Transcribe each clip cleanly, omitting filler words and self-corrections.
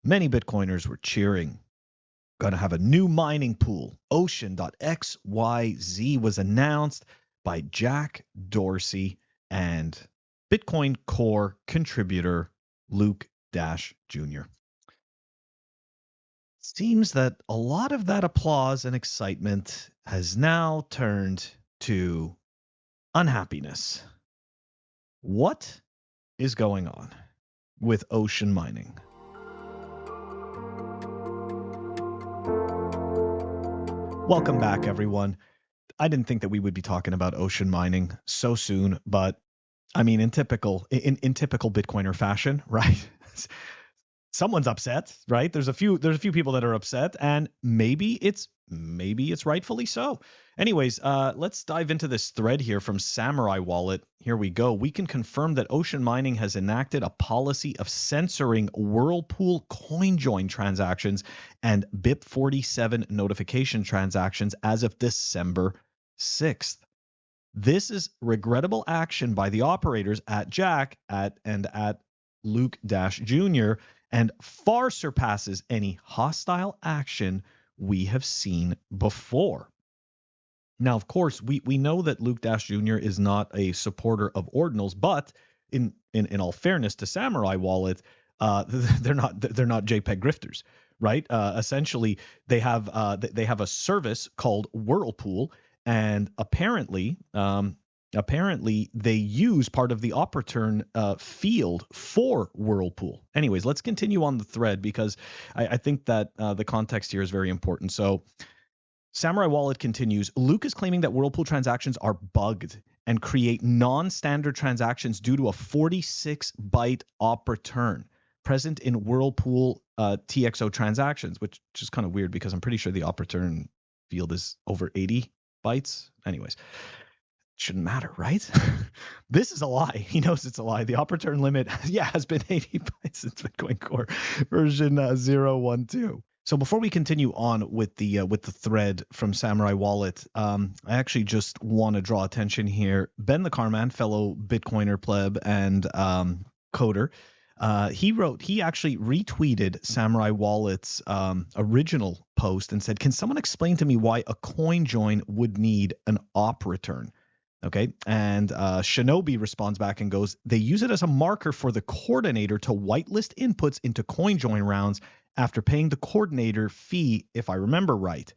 Many Bitcoiners were cheering. Going to have a new mining pool. Ocean.xyz was announced by Jack Dorsey and Bitcoin Core contributor Luke Dash Jr. Seems that a lot of that applause and excitement has now turned to unhappiness. What is going on with ocean mining? Welcome back, everyone. I didn't think that we would be talking about ocean mining so soon, but I mean, in typical Bitcoiner fashion, right? Someone's upset, right? There's a few people that are upset, and maybe it's rightfully so. Anyways, let's dive into this thread here from Samurai Wallet. Here we go. We can confirm that Ocean Mining has enacted a policy of censoring Whirlpool CoinJoin transactions and BIP47 notification transactions as of December 6th. This is regrettable action by the operators at Jack and at Luke Dash Jr. and far surpasses any hostile action we have seen before. Now, of course, we know that Luke Dash Jr. is not a supporter of ordinals, but in all fairness to Samurai Wallet, they're not JPEG grifters, right? Essentially, they have a service called Whirlpool, and apparently they use part of the operaturn field for Whirlpool. Anyways, let's continue on the thread because I think that the context here is very important. So Samurai Wallet continues, Luke is claiming that Whirlpool transactions are bugged and create non-standard transactions due to a 46-byte operaturn present in Whirlpool TXO transactions, which is kind of weird because I'm pretty sure the operaturn field is over 80 bytes. Anyways. Shouldn't matter, right? This is a lie. He knows it's a lie. The operaturn limit, has been 80 bytes since Bitcoin Core version 0.12. So before we continue on with the thread from Samurai Wallet, I actually just want to draw attention here. Ben the Carman, fellow Bitcoiner pleb and coder, he actually retweeted Samurai Wallet's original post and said, "Can someone explain to me why a coin join would need an operaturn?" Okay, and Shinobi responds back and goes, they use it as a marker for the coordinator to whitelist inputs into coin join rounds after paying the coordinator fee, if I remember right.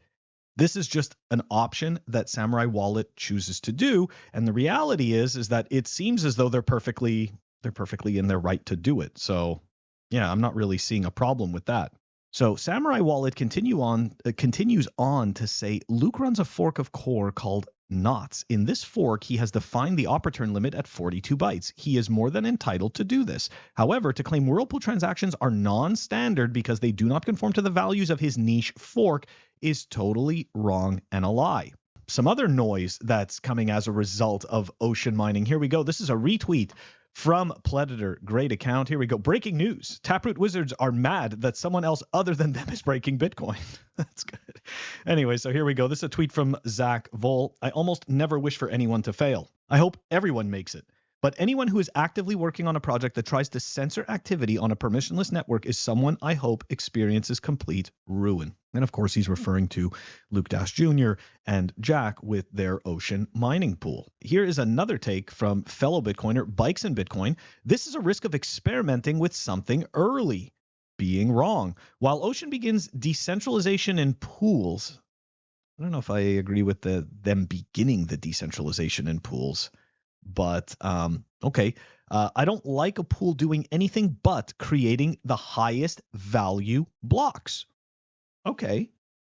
This is just an option that Samurai Wallet chooses to do, and the reality is that it seems as though they're perfectly in their right to do it. So, yeah, I'm not really seeing a problem with that. So Samurai Wallet continues on to say Luke runs a fork of Core called Knots. In this fork, he has defined the operaturn limit at 42 bytes. He is more than entitled to do this. However, to claim Whirlpool transactions are non-standard because they do not conform to the values of his niche fork is totally wrong and a lie. Some other noise that's coming as a result of ocean mining. Here we go. This is a retweet from Predator, great account. Here we go. Breaking news. Taproot Wizards are mad that someone else other than them is breaking Bitcoin. That's good. Anyway, so here we go. This is a tweet from Zach Vol. I almost never wish for anyone to fail. I hope everyone makes it. But anyone who is actively working on a project that tries to censor activity on a permissionless network is someone I hope experiences complete ruin. And of course, he's referring to Luke Dash Jr. and Jack with their ocean mining pool. Here is another take from fellow Bitcoiner, Bikes and Bitcoin. This is a risk of experimenting with something early, being wrong. While Ocean begins decentralization in pools, I don't know if I agree with them beginning the decentralization in pools. But okay, I don't like a pool doing anything but creating the highest value blocks. Okay,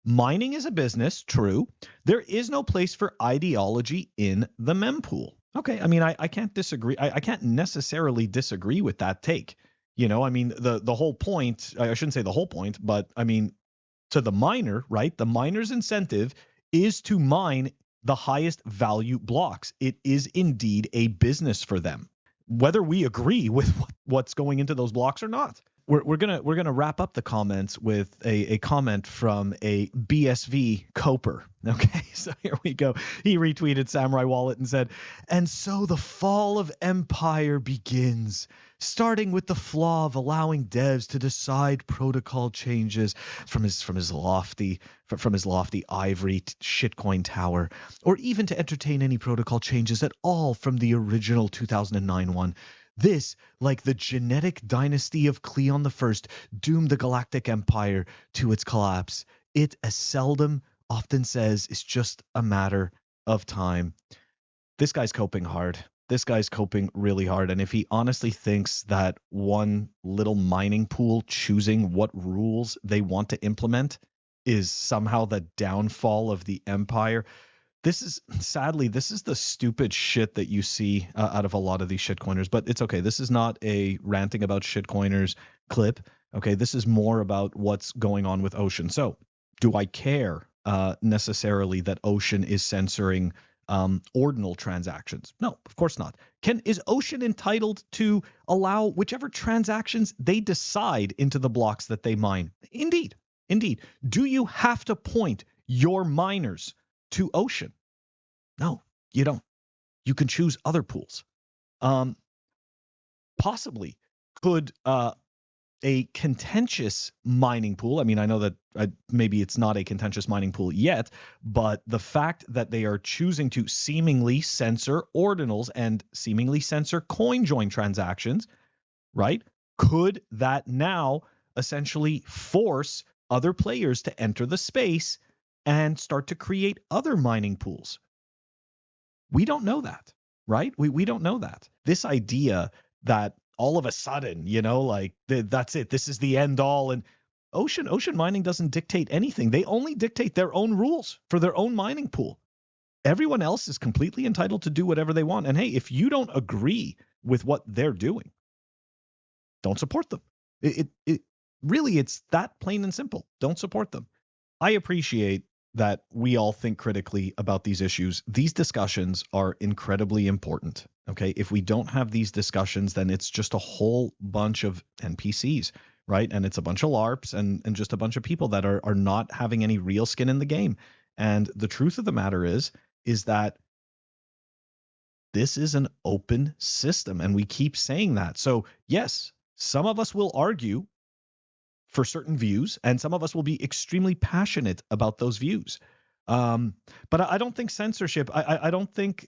mining is a business, true. There is no place for ideology in the mempool. Okay, I mean, I can't disagree. I can't necessarily disagree with that take. You know, I mean, the whole point, I shouldn't say the whole point, but I mean, to the miner, right? The miner's incentive is to mine the highest value blocks. It is indeed a business for them, whether we agree with what's going into those blocks or not. we're gonna wrap up the comments with a comment from a BSV Coper. Okay, so here we go. He retweeted Samurai Wallet and said, "And so the fall of empire begins, starting with the flaw of allowing devs to decide protocol changes from his lofty ivory shitcoin tower, or even to entertain any protocol changes at all from the original 2009 one. This, like the genetic dynasty of Cleon I, doomed the Galactic Empire to its collapse. It, as Seldom often says, is just a matter of time." This guy's coping hard. This guy's coping really hard. And if he honestly thinks that one little mining pool choosing what rules they want to implement is somehow the downfall of the empire, this is the stupid shit that you see out of a lot of these shitcoiners. But it's okay. This is not a ranting about shitcoiners clip. Okay, this is more about what's going on with Ocean. So, do I care necessarily that Ocean is censoring ordinal transactions? No, of course not. Is Ocean entitled to allow whichever transactions they decide into the blocks that they mine? Indeed. Do you have to point your miners to Ocean? No, you don't. You can choose other pools. Possibly could a contentious mining pool, I mean, I know that maybe it's not a contentious mining pool yet, but the fact that they are choosing to seemingly censor ordinals and seemingly censor coin join transactions, right? Could that now essentially force other players to enter the space and start to create other mining pools? We don't know that, right? We don't know that. This idea that all of a sudden, like that's it, this is the end all, and Ocean Mining doesn't dictate anything. They only dictate their own rules for their own mining pool. Everyone else is completely entitled to do whatever they want. And hey, if you don't agree with what they're doing, don't support them. It really, it's that plain and simple. Don't support them. I appreciate that we all think critically about these issues. These discussions are incredibly important. Okay, if we don't have these discussions, then it's just a whole bunch of NPCs, right? And it's a bunch of LARPs and just a bunch of people that are not having any real skin in the game. And the truth of the matter is that this is an open system, and we keep saying that. So yes, some of us will argue for certain views, and some of us will be extremely passionate about those views. But I don't think censorship. I don't think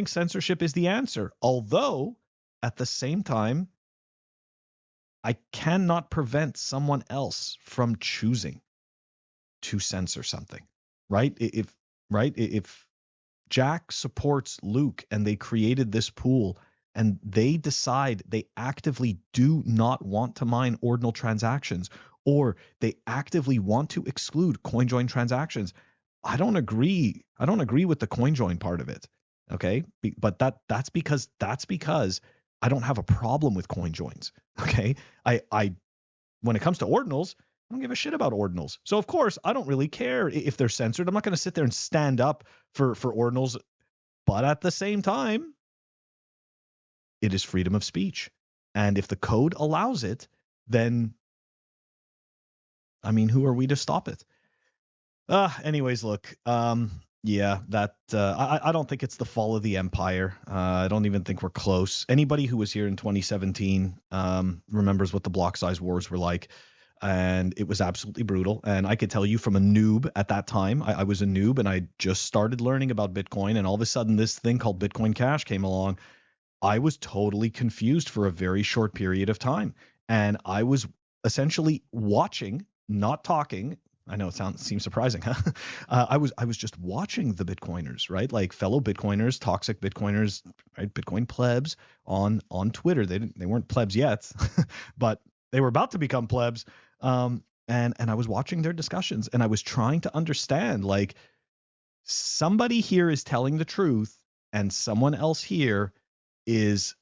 censorship is the answer. Although at the same time, I cannot prevent someone else from choosing to censor something, right? If Jack supports Luke and they created this pool, and they decide they actively do not want to mine ordinal transactions, or they actively want to exclude coin join transactions, I don't agree with the coin join part of it. Okay? But that's because I don't have a problem with coin joins. Okay? I when it comes to ordinals, I don't give a shit about ordinals. So of course, I don't really care if they're censored. I'm not going to sit there and stand up for ordinals, but at the same time, it is freedom of speech. And if the code allows it, then, I mean, who are we to stop it? Anyways, look, yeah, that I don't think it's the fall of the empire. I don't even think we're close. Anybody who was here in 2017 remembers what the block size wars were like. And it was absolutely brutal. And I could tell you from a noob at that time, I was a noob and I just started learning about Bitcoin. And all of a sudden, this thing called Bitcoin Cash came along. I was totally confused for a very short period of time. And I was essentially watching, not talking. I know it seems surprising, huh? I was just watching the Bitcoiners, right? Like fellow Bitcoiners, toxic Bitcoiners, right? Bitcoin plebs on Twitter. They weren't plebs yet, but they were about to become plebs. And I was watching their discussions, and I was trying to understand, like, somebody here is telling the truth, and someone else here is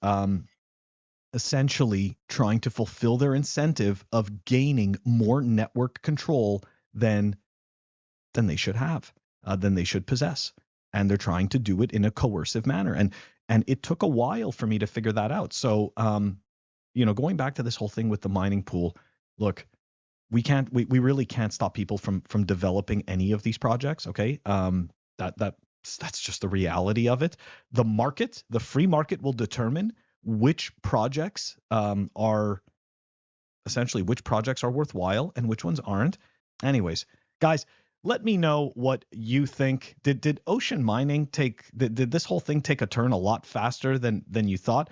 essentially trying to fulfill their incentive of gaining more network control than they should have, than they should possess. And they're trying to do it in a coercive manner. And it took a while for me to figure that out. So going back to this whole thing with the mining pool, look, we really can't stop people from developing any of these projects. Okay. That's just the reality of it. The free market will determine which projects are essentially which projects are worthwhile and which ones aren't. Anyways, guys, let me know what you think. Did ocean mining did this whole thing take a turn a lot faster than you thought?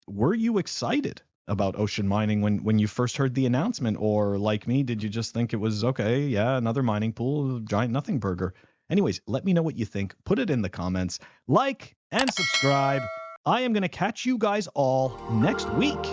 Were you excited about ocean mining when you first heard the announcement, or like me, did you just think it was okay? Yeah, another mining pool, giant nothing burger. Anyways, let me know what you think. Put it in the comments. Like and subscribe. I am going to catch you guys all next week.